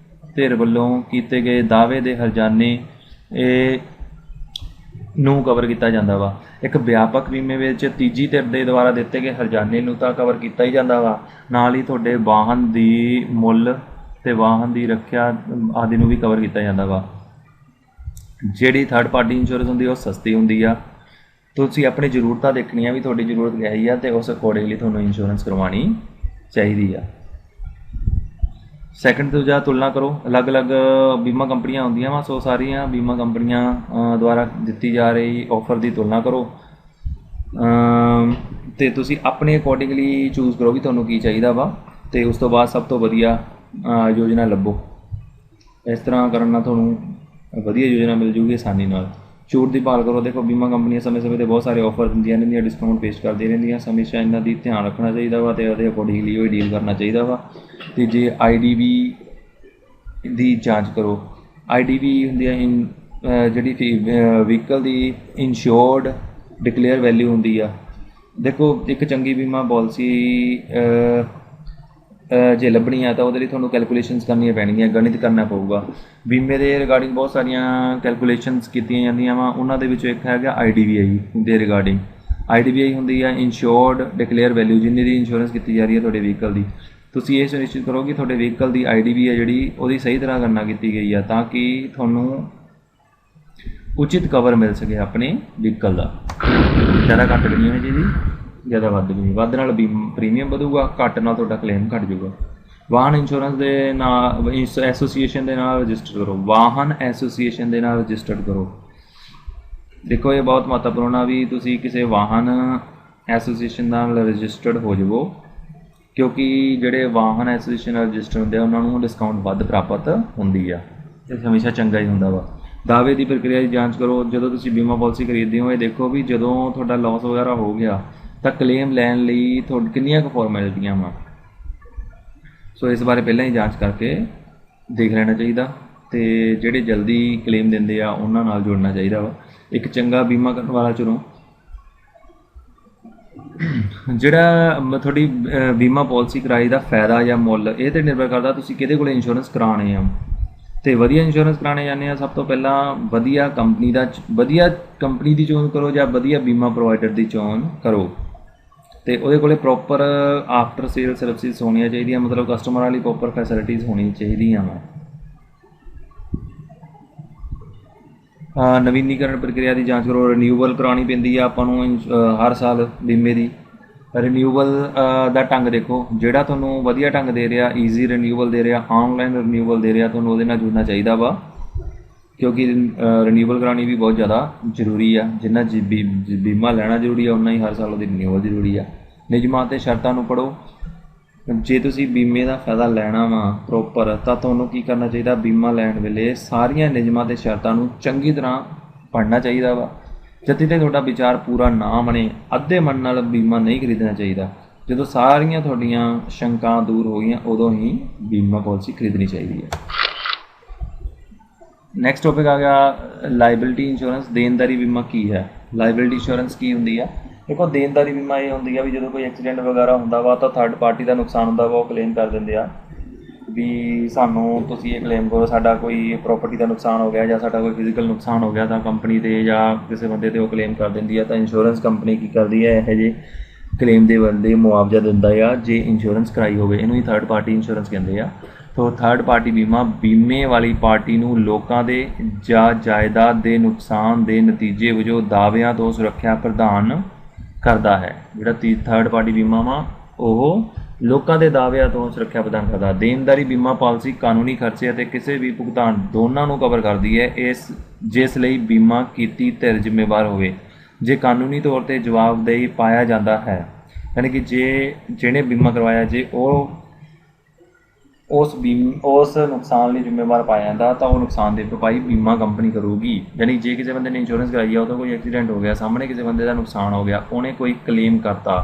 [SPEAKER 1] ਧਿਰ ਵੱਲੋਂ ਕੀਤੇ ਗਏ ਦਾਅਵੇ ਦੇ ਹਰਜਾਨੇ ਨੂੰ ਕਵਰ ਕੀਤਾ ਜਾਂਦਾ ਵਾ। ਇੱਕ ਵਿਆਪਕ ਬੀਮੇ ਵਿੱਚ ਤੀਜੀ ਧਿਰ ਦੇ ਦੁਆਰਾ ਦਿੱਤੇ ਗਏ ਹਰਜਾਨੇ ਨੂੰ ਤਾਂ ਕਵਰ ਕੀਤਾ ਹੀ ਜਾਂਦਾ ਵਾ, ਨਾਲ ਹੀ ਤੁਹਾਡੇ ਵਾਹਨ ਦੀ ਮੁੱਲ ਅਤੇ ਵਾਹਨ ਦੀ ਰੱਖਿਆ ਆਦਿ ਨੂੰ ਵੀ ਕਵਰ ਕੀਤਾ ਜਾਂਦਾ ਵਾ। ਜਿਹੜੀ ਥਰਡ ਪਾਰਟੀ ਇੰਸ਼ੋਰੈਂਸ ਹੁੰਦੀ ਉਹ ਸਸਤੀ ਹੁੰਦੀ ਆ। ਤੁਸੀਂ ਆਪਣੀ ਜ਼ਰੂਰਤਾਂ ਦੇਖਣੀਆਂ ਵੀ ਤੁਹਾਡੀ ਜ਼ਰੂਰਤ ਕਿਹੋ ਜਿਹੀ ਆ ਅਤੇ ਉਸ ਅਕੋਰਡਿੰਗਲੀ ਤੁਹਾਨੂੰ ਇੰਸ਼ੋਰੈਂਸ ਕਰਵਾਉਣੀ ਚਾਹੀਦੀ ਆ। ਸੈਕਿੰਡ ਦੂਜਾ ਤੁਲਨਾ ਕਰੋ। ਅਲੱਗ-ਅਲੱਗ ਬੀਮਾ ਕੰਪਨੀਆਂ ਹੁੰਦੀਆਂ ਵਾ, ਸੋ ਸਾਰੀਆਂ ਬੀਮਾ ਕੰਪਨੀਆਂ ਦੁਆਰਾ ਦਿੱਤੀ ਜਾ ਰਹੀ ਆਫਰ ਦੀ ਤੁਲਨਾ ਕਰੋ ਅਤੇ ਤੁਸੀਂ ਆਪਣੇ ਅਕੋਰਡਿੰਗਲੀ ਚੂਜ਼ ਕਰੋ ਵੀ ਤੁਹਾਨੂੰ ਕੀ ਚਾਹੀਦਾ ਵਾ, ਅਤੇ ਉਸ ਤੋਂ ਬਾਅਦ ਸਭ ਤੋਂ ਵਧੀਆ ਯੋਜਨਾ ਲੱਭੋ। ਇਸ ਤਰ੍ਹਾਂ ਕਰਨ ਨਾਲ ਤੁਹਾਨੂੰ ਵਧੀਆ ਯੋਜਨਾ ਮਿਲ ਜੂਗੀ ਆਸਾਨੀ ਨਾਲ। ਛੂਟ ਦੀ ਭਾਲ ਕਰੋ। ਦੇਖੋ ਬੀਮਾ ਕੰਪਨੀਆਂ ਸਮੇਂ-ਸਮੇਂ 'ਤੇ ਬਹੁਤ ਸਾਰੇ ਆਫਰ ਦਿੰਦੀਆਂ ਰਹਿੰਦੀਆਂ, ਡਿਸਕਾਊਂਟ ਪੇਸ਼ ਕਰਦੀਆਂ ਰਹਿੰਦੀਆਂ, ਹਮੇਸ਼ਾ ਇਹਨਾਂ ਦੀ ਧਿਆਨ ਰੱਖਣਾ ਚਾਹੀਦਾ ਵਾ ਅਤੇ ਉਹਦੇ ਅਕੋਰਡਿੰਗਲੀ ਉਹ ਡੀਲ ਕਰਨਾ ਚਾਹੀਦਾ ਵਾ। ਅਤੇ ਜੇ IDV ਦੀ ਜਾਂਚ ਕਰੋ। IDV ਹੁੰਦੀ ਹੈ ਜਿਹੜੀ ਵਹੀਕਲ ਦੀ ਇੰਸ਼ੋਰਡ ਡਿਕਲੇਅਰ ਵੈਲਿਊ ਹੁੰਦੀ ਆ। ਦੇਖੋ ਇੱਕ ਚੰਗੀ ਬੀਮਾ ਪਾਲਿਸੀ ਜੇ ਲੱਭਣੀ ਹੈ ਤਾਂ ਉਹਦੇ ਲਈ ਤੁਹਾਨੂੰ ਕੈਲਕੂਲੇਸ਼ਨਸ ਕਰਨੀਆਂ ਪੈਣਗੀਆਂ, ਗਣਿਤ ਕਰਨਾ ਪਊਗਾ। ਬੀਮੇ ਦੇ ਰਿਗਾਰਡਿੰਗ ਬਹੁਤ ਸਾਰੀਆਂ ਕੈਲਕੂਲੇਸ਼ਨਸ ਕੀਤੀਆਂ ਜਾਂਦੀਆਂ ਵਾ, ਉਹਨਾਂ ਦੇ ਵਿੱਚੋਂ ਇੱਕ ਹੈਗਾ IDVI ਦੇ ਰਿਗਾਰਡਿੰਗ। IDVI ਹੁੰਦੀ ਹੈ ਇੰਸ਼ੋਰਡ ਡਿਕਲੇਅਰ ਵੈਲਿਊ, ਜਿੰਨੀ ਦੀ ਇੰਸ਼ੋਰੈਂਸ ਕੀਤੀ ਜਾ ਰਹੀ ਹੈ ਤੁਹਾਡੇ ਵਹੀਕਲ ਦੀ। ਤੁਸੀਂ ਇਹ ਸੁਨਿਸ਼ਚਿਤ ਕਰੋ ਕਿ ਤੁਹਾਡੇ ਵਹੀਕਲ ਦੀ IDV ਹੈ ਜਿਹੜੀ ਉਹਦੀ ਸਹੀ ਤਰ੍ਹਾਂ ਗਣਨਾ ਕੀਤੀ ਗਈ ਆ, ਤਾਂ ਕਿ ਤੁਹਾਨੂੰ ਉਚਿਤ ਕਵਰ ਮਿਲ ਸਕੇ ਆਪਣੇ ਵਹੀਕਲ ਦਾ। ਜ਼ਿਆਦਾ ਘੱਟ ਵੀ ਨਹੀਂ ਹੋਣੀ ਚਾਹੀਦੀ, ਜ਼ਿਆਦਾ ਵੱਧ ਵੀ ਨਹੀਂ। ਵੱਧ ਨਾਲ ਪ੍ਰੀਮੀਅਮ ਵਧੂਗਾ, ਘੱਟ ਨਾਲ ਤੁਹਾਡਾ ਕਲੇਮ ਘੱਟ ਜੂਗਾ। ਵਾਹਨ ਇੰਸ਼ੋਰੈਂਸ ਦੇ ਨਾਲ ਐਸੋਸੀਏਸ਼ਨ ਦੇ ਨਾਲ ਰਜਿਸਟਰ ਕਰੋ। ਵਾਹਨ ਐਸੋਸੀਏਸ਼ਨ ਦੇ ਨਾਲ ਰਜਿਸਟਰਡ ਕਰੋ। ਦੇਖੋ ਇਹ ਬਹੁਤ ਮਹੱਤਵਪੂਰਨ ਆ ਵੀ ਤੁਸੀਂ ਕਿਸੇ ਵਾਹਨ ਐਸੋਸੀਏਸ਼ਨ ਨਾਲ ਰਜਿਸਟਰਡ ਹੋ ਜਾਵੋ, ਕਿਉਂਕਿ ਜਿਹੜੇ ਵਾਹਨ ਐਸੋਸੀਏਸ਼ਨ ਨਾਲ ਰਜਿਸਟਰ ਹੁੰਦੇ ਆ ਉਹਨਾਂ ਨੂੰ ਡਿਸਕਾਊਂਟ ਵੱਧ ਪ੍ਰਾਪਤ ਹੁੰਦੀ ਆ, ਇਹ ਹਮੇਸ਼ਾ ਚੰਗਾ ਹੀ ਹੁੰਦਾ ਵਾ। ਦਾਅਵੇ ਦੀ ਪ੍ਰਕਿਰਿਆ ਦੀ ਜਾਂਚ ਕਰੋ। ਜਦੋਂ ਤੁਸੀਂ ਬੀਮਾ ਪਾਲਿਸੀ ਖਰੀਦਦੇ ਹੋ ਇਹ ਦੇਖੋ ਵੀ ਜਦੋਂ ਤੁਹਾਡਾ ਲਾਸ ਵਗੈਰਾ ਹੋ ਗਿਆ ਤਾਂ ਕਲੇਮ ਲੈਣ ਲਈ ਕਿੰਨੀਆਂ ਕੁ ਫਾਰਮੈਲਿਟੀਆਂ ਵਾ, ਸੋ ਇਸ ਬਾਰੇ ਪਹਿਲਾਂ ਹੀ ਜਾਂਚ ਕਰਕੇ ਦੇਖ ਲੈਣਾ ਚਾਹੀਦਾ, ਅਤੇ ਜਿਹੜੇ ਜਲਦੀ ਕਲੇਮ ਦਿੰਦੇ ਆ ਉਹਨਾਂ ਨਾਲ ਜੁੜਨਾ ਚਾਹੀਦਾ ਵਾ। ਇੱਕ ਚੰਗਾ ਬੀਮਾ ਕਰਨ ਵਾਲਾ ਚੁਣੋ। ਜਿਹੜਾ ਤੁਹਾਡੀ ਬੀਮਾ ਪਾਲਿਸੀ ਕਰਾਈ ਦਾ ਫਾਇਦਾ ਜਾਂ ਮੁੱਲ ਇਹ 'ਤੇ ਨਿਰਭਰ ਕਰਦਾ ਤੁਸੀਂ ਕਿਹਦੇ ਕੋਲ ਇੰਸ਼ੋਰੈਂਸ ਕਰਾਉਣੇ ਆ। ਅਤੇ ਵਧੀਆ ਇੰਸ਼ੋਰੈਂਸ ਕਰਾਉਣੇ ਜਾਂਦੇ ਆ, ਸਭ ਤੋਂ ਪਹਿਲਾਂ ਵਧੀਆ ਕੰਪਨੀ ਦੀ ਚੋਣ ਕਰੋ ਜਾਂ ਵਧੀਆ ਬੀਮਾ ਪ੍ਰੋਵਾਈਡਰ ਦੀ ਚੋਣ ਕਰੋ, ਅਤੇ ਉਹਦੇ ਕੋਲ ਪ੍ਰੋਪਰ ਆਫਟਰ ਸੇਲ ਸਰਵਿਸਿਜ਼ ਹੋਣੀਆਂ ਚਾਹੀਦੀਆਂ, ਮਤਲਬ ਕਸਟਮਰ ਵਾਲੀ ਪ੍ਰੋਪਰ ਫੈਸਿਲਿਟੀਜ਼ ਹੋਣੀਆਂ ਚਾਹੀਦੀਆਂ ਵਾ। ਨਵੀਨੀਕਰਨ ਪ੍ਰਕਿਰਿਆ ਦੀ ਜਾਂਚ ਕਰੋ। ਰਿਨਿਊਵਲ ਕਰਾਉਣੀ ਪੈਂਦੀ ਆ ਆਪਾਂ ਨੂੰ ਹਰ ਸਾਲ ਬੀਮੇ ਦੀ। ਰਿਨਿਊਵਲ ਦਾ ਢੰਗ ਦੇਖੋ, ਜਿਹੜਾ ਤੁਹਾਨੂੰ ਵਧੀਆ ਢੰਗ ਦੇ ਰਿਹਾ, ਈਜ਼ੀ ਰਿਨਿਊਵਲ ਦੇ ਰਿਹਾ, ਆਨਲਾਈਨ ਰਿਨਿਊਵਲ ਦੇ ਰਿਹਾ, ਤੁਹਾਨੂੰ ਉਹਦੇ ਨਾਲ ਜੁੜਨਾ ਚਾਹੀਦਾ ਵਾ, ਕਿਉਂਕਿ ਰਿਨਿਊਵਲ ਕਰਾਉਣੀ ਵੀ ਬਹੁਤ ਜ਼ਿਆਦਾ ਜ਼ਰੂਰੀ ਆ। ਜਿੰਨਾ ਬੀਮਾ ਲੈਣਾ ਜ਼ਰੂਰੀ ਆ ਉਨਾ ਹੀ ਹਰ ਸਾਲ ਉਹਦੀ ਰਿਨਿਊਵਲ ਜ਼ਰੂਰੀ ਆ। ਨਿਯਮਾਂ ਅਤੇ ਸ਼ਰਤਾਂ ਨੂੰ ਪੜ੍ਹੋ। ਜੇ ਤੁਸੀਂ ਬੀਮੇ ਦਾ ਫਾਇਦਾ ਲੈਣਾ ਵਾ ਪ੍ਰੋਪਰ ਤਾਂ ਤੁਹਾਨੂੰ ਕੀ ਕਰਨਾ ਚਾਹੀਦਾ, ਬੀਮਾ ਲੈਣ ਵੇਲੇ ਸਾਰੀਆਂ ਨਿਯਮਾਂ ਅਤੇ ਸ਼ਰਤਾਂ ਨੂੰ ਚੰਗੀ ਤਰ੍ਹਾਂ ਪੜ੍ਹਨਾ ਚਾਹੀਦਾ ਵਾ। ਜਦ ਤੱਕ ਤੁਹਾਡਾ ਵਿਚਾਰ ਪੂਰਾ ਨਾ ਬਣੇ ਅੱਧੇ ਮਨ ਨਾਲ ਬੀਮਾ ਨਹੀਂ ਖਰੀਦਣਾ ਚਾਹੀਦਾ। ਜਦੋਂ ਸਾਰੀਆਂ ਤੁਹਾਡੀਆਂ ਸ਼ੰਕਾਂ ਦੂਰ ਹੋ ਗਈਆਂ ਉਦੋਂ ਹੀ ਬੀਮਾ ਪਾਲਿਸੀ ਖਰੀਦਣੀ ਚਾਹੀਦੀ ਹੈ। ਨੈਕਸਟ ਟੌਪਿਕ ਆ ਗਿਆ ਲਾਇਬਿਲਿਟੀ ਇੰਸ਼ੋਰੈਂਸ। ਦੇਣਦਾਰੀ ਬੀਮਾ ਕੀ ਹੈ? ਲਾਇਬਿਲਿਟੀ ਇੰਸ਼ੋਰੈਂਸ ਕੀ ਹੁੰਦੀ ਆ? ਦੇਖੋ ਦੇਣਦਾਰੀ ਬੀਮਾ ਇਹ ਹੁੰਦੀ ਆ ਵੀ ਜਦੋਂ ਕੋਈ ਐਕਸੀਡੈਂਟ ਵਗੈਰਾ ਹੁੰਦਾ ਵਾ ਤਾਂ ਥਰਡ ਪਾਰਟੀ ਦਾ ਨੁਕਸਾਨ ਹੁੰਦਾ ਵਾ ਉਹ ਕਲੇਮ ਕਰ ਦਿੰਦੇ ਆ ਵੀ ਸਾਨੂੰ ਤੁਸੀਂ ਇਹ ਕਲੇਮ ਕਰੋ, ਸਾਡਾ ਕੋਈ ਪ੍ਰੋਪਰਟੀ ਦਾ ਨੁਕਸਾਨ ਹੋ ਗਿਆ ਜਾਂ ਸਾਡਾ ਕੋਈ ਫਿਜ਼ੀਕਲ ਨੁਕਸਾਨ ਹੋ ਗਿਆ ਤਾਂ ਕੰਪਨੀ 'ਤੇ ਜਾਂ ਕਿਸੇ ਬੰਦੇ 'ਤੇ ਉਹ ਕਲੇਮ ਕਰ ਦਿੰਦੀ ਆ। ਤਾਂ ਇੰਸ਼ੋਰੈਂਸ ਕੰਪਨੀ ਕੀ ਕਰਦੀ ਹੈ, ਇਹੋ ਜਿਹੇ ਕਲੇਮ ਦੇ ਬੰਦੇ ਮੁਆਵਜ਼ਾ ਦਿੰਦਾ ਆ ਜੇ ਇੰਸ਼ੋਰੈਂਸ ਕਰਾਈ ਹੋਵੇ। ਇਹਨੂੰ ਹੀ ਥਰਡ ਪਾਰਟੀ ਇੰਸ਼ੋਰੈਂਸ ਕਹਿੰਦੇ ਆ। तो थर्ड पार्टी बीमा बीमे वाली पार्टी ਨੂੰ ਲੋਕਾਂ ਦੇ ਜਾਂ ਜਾਇਦਾਦ ਦੇ ਨੁਕਸਾਨ ਦੇ ਨਤੀਜੇ ਵਜੋਂ ਦਾਅਵਿਆਂ ਤੋਂ ਸੁਰੱਖਿਆ ਪ੍ਰਦਾਨ ਕਰਦਾ ਹੈ। ਜਿਹੜਾ ਥਰਡ ਪਾਰਟੀ ਬੀਮਾ ਵਾ ਉਹ ਲੋਕਾਂ ਦੇ ਦਾਅਵਿਆਂ ਤੋਂ ਸੁਰੱਖਿਆ ਪ੍ਰਦਾਨ ਕਰਦਾ। ਦੇਣਦਾਰੀ ਬੀਮਾ ਪਾਲਿਸੀ ਕਾਨੂੰਨੀ ਖਰਚੇ ਅਤੇ ਕਿਸੇ ਵੀ ਭੁਗਤਾਨ ਦੋਨਾਂ ਨੂੰ ਕਵਰ ਕਰਦੀ ਹੈ, ਇਸ ਜਿਸ ਲਈ ਬੀਮਾ ਕੀਤੀ ਧਿਰ ਜ਼ਿੰਮੇਵਾਰ ਹੋਵੇ ਜੇ ਕਾਨੂੰਨੀ ਤੌਰ 'ਤੇ ਜਵਾਬਦੇਹੀ ਪਾਇਆ ਜਾਂਦਾ ਹੈ। ਯਾਨੀ ਕਿ ਜੇ ਜਿਹਨੇ ਬੀਮਾ ਕਰਵਾਇਆ ਜੇ ਉਹ ਉਸ ਨੁਕਸਾਨ ਲਈ ਜ਼ਿੰਮੇਵਾਰ ਪਾਇਆ ਜਾਂਦਾ ਤਾਂ ਉਹ ਨੁਕਸਾਨ ਦੀ ਭਰਪਾਈ ਬੀਮਾ ਕੰਪਨੀ ਕਰੂਗੀ। ਯਾਨੀ ਜੇ ਕਿਸੇ ਬੰਦੇ ਨੇ ਇੰਸ਼ੋਰੈਂਸ ਕਰਾਈ ਆ ਉਹਦਾ ਕੋਈ ਐਕਸੀਡੈਂਟ ਹੋ ਗਿਆ, ਸਾਹਮਣੇ ਕਿਸੇ ਬੰਦੇ ਦਾ ਨੁਕਸਾਨ ਹੋ ਗਿਆ, ਉਹਨੇ ਕੋਈ ਕਲੇਮ ਕਰਤਾ